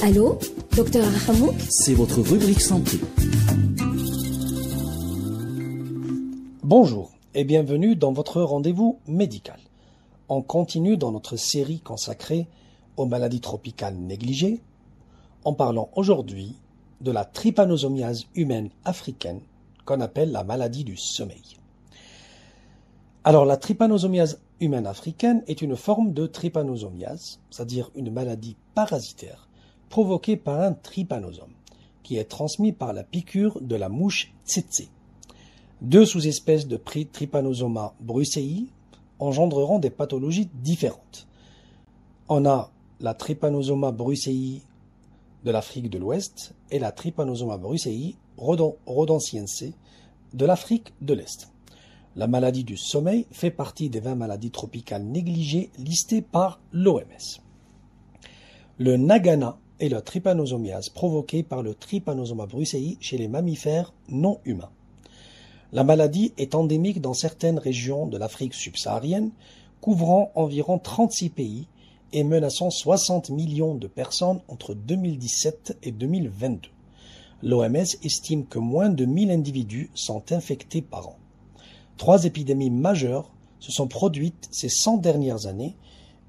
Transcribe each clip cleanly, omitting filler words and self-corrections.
Allô, docteur Hamouk? C'est votre rubrique santé. Bonjour et bienvenue dans votre rendez-vous médical. On continue dans notre série consacrée aux maladies tropicales négligées en parlant aujourd'hui de la trypanosomiase humaine africaine qu'on appelle la maladie du sommeil. Alors la trypanosomiase humaine africaine est une forme de trypanosomiase, c'est-à-dire une maladie parasitaire provoquée par un trypanosome qui est transmis par la piqûre de la mouche tsetse. Deux sous-espèces de Trypanosoma brucei engendreront des pathologies différentes. On a la Trypanosoma brucei de l'Afrique de l'Ouest et la Trypanosoma brucei rhodesiense de l'Afrique de l'Est. La maladie du sommeil fait partie des 20 maladies tropicales négligées listées par l'OMS. Le nagana est la trypanosomiase provoquée par le Trypanosoma brucei chez les mammifères non humains. La maladie est endémique dans certaines régions de l'Afrique subsaharienne, couvrant environ 36 pays et menaçant 60 millions de personnes entre 2017 et 2022. L'OMS estime que moins de 1000 individus sont infectés par an. 3 épidémies majeures se sont produites ces 100 dernières années,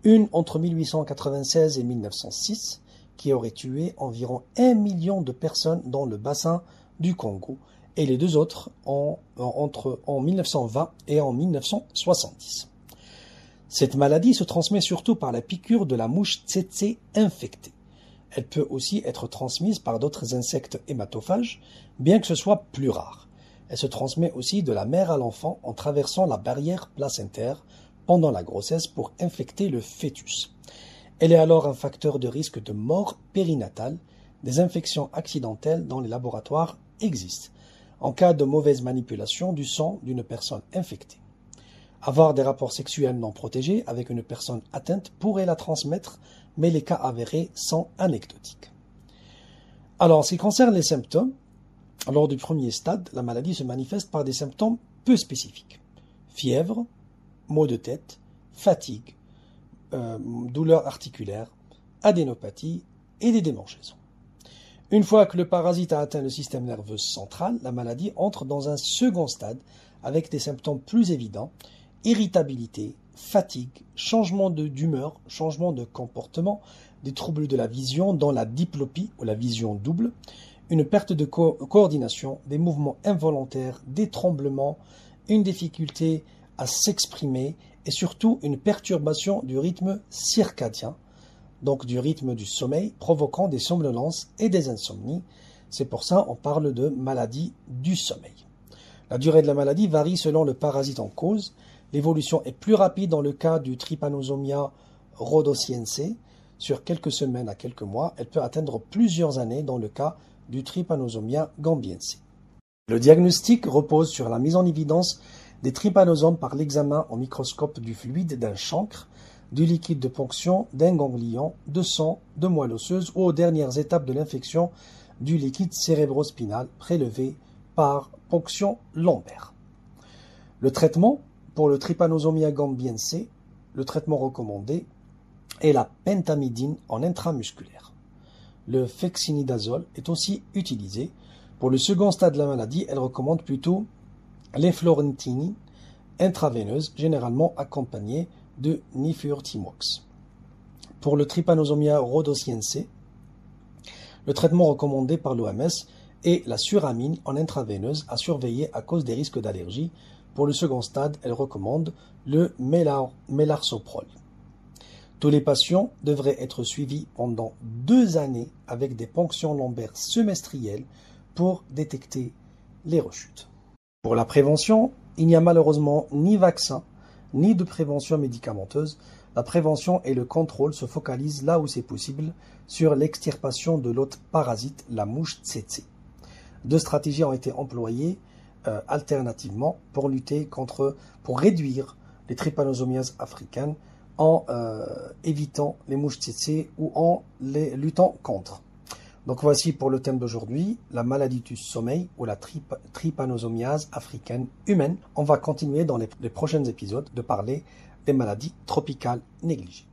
une entre 1896 et 1906, qui aurait tué environ 1 million de personnes dans le bassin du Congo, et les deux autres en 1920 et en 1970. Cette maladie se transmet surtout par la piqûre de la mouche tsetse infectée. Elle peut aussi être transmise par d'autres insectes hématophages, bien que ce soit plus rare. Elle se transmet aussi de la mère à l'enfant en traversant la barrière placentaire pendant la grossesse pour infecter le fœtus. Elle est alors un facteur de risque de mort périnatale. Des infections accidentelles dans les laboratoires existent en cas de mauvaise manipulation du sang d'une personne infectée. Avoir des rapports sexuels non protégés avec une personne atteinte pourrait la transmettre, mais les cas avérés sont anecdotiques. Alors, en ce qui concerne les symptômes, lors du premier stade, la maladie se manifeste par des symptômes peu spécifiques. Fièvre, maux de tête, fatigue, douleurs articulaires, adénopathie et des démangeaisons. Une fois que le parasite a atteint le système nerveux central, la maladie entre dans un second stade avec des symptômes plus évidents, irritabilité, fatigue, changement d'humeur, changement de comportement, des troubles de la vision dont la diplopie ou la vision double, une perte de coordination, des mouvements involontaires, des tremblements, une difficulté à s'exprimer et surtout une perturbation du rythme circadien, donc du rythme du sommeil, provoquant des somnolences et des insomnies. C'est pour ça qu'on parle de maladie du sommeil. La durée de la maladie varie selon le parasite en cause. L'évolution est plus rapide dans le cas du Trypanosomia rhodesiense, sur quelques semaines à quelques mois. Elle peut atteindre plusieurs années dans le cas du Trypanosomia gambiense. Le diagnostic repose sur la mise en évidence des trypanosomes par l'examen au microscope du fluide d'un chancre, du liquide de ponction, d'un ganglion, de sang, de moelle osseuse ou aux dernières étapes de l'infection du liquide cérébrospinal prélevé par ponction lombaire. Le traitement pour le Trypanosomia gambiense, le traitement recommandé est la pentamidine en intramusculaire. Le fexinidazole est aussi utilisé. Pour le second stade de la maladie, elle recommande plutôt l'eflorentine intraveineuse, généralement accompagnée de nifurtimox. Pour le Trypanosomia rhodesiense, le traitement recommandé par l'OMS est la suramine en intraveineuse à surveiller à cause des risques d'allergie. Pour le second stade, elle recommande le melarsoprol. Tous les patients devraient être suivis pendant 2 années avec des ponctions lombaires semestrielles pour détecter les rechutes. Pour la prévention, il n'y a malheureusement ni vaccin, ni de prévention médicamenteuse. La prévention et le contrôle se focalisent là où c'est possible sur l'extirpation de l'hôte parasite, la mouche tsetse. 2 stratégies ont été employées alternativement pour réduire les trypanosomiases africaines en évitant les mouches tsetse ou en les luttant contre. Donc voici pour le thème d'aujourd'hui, la maladie du sommeil ou la trypanosomiase africaine humaine. On va continuer dans les prochains épisodes de parler des maladies tropicales négligées.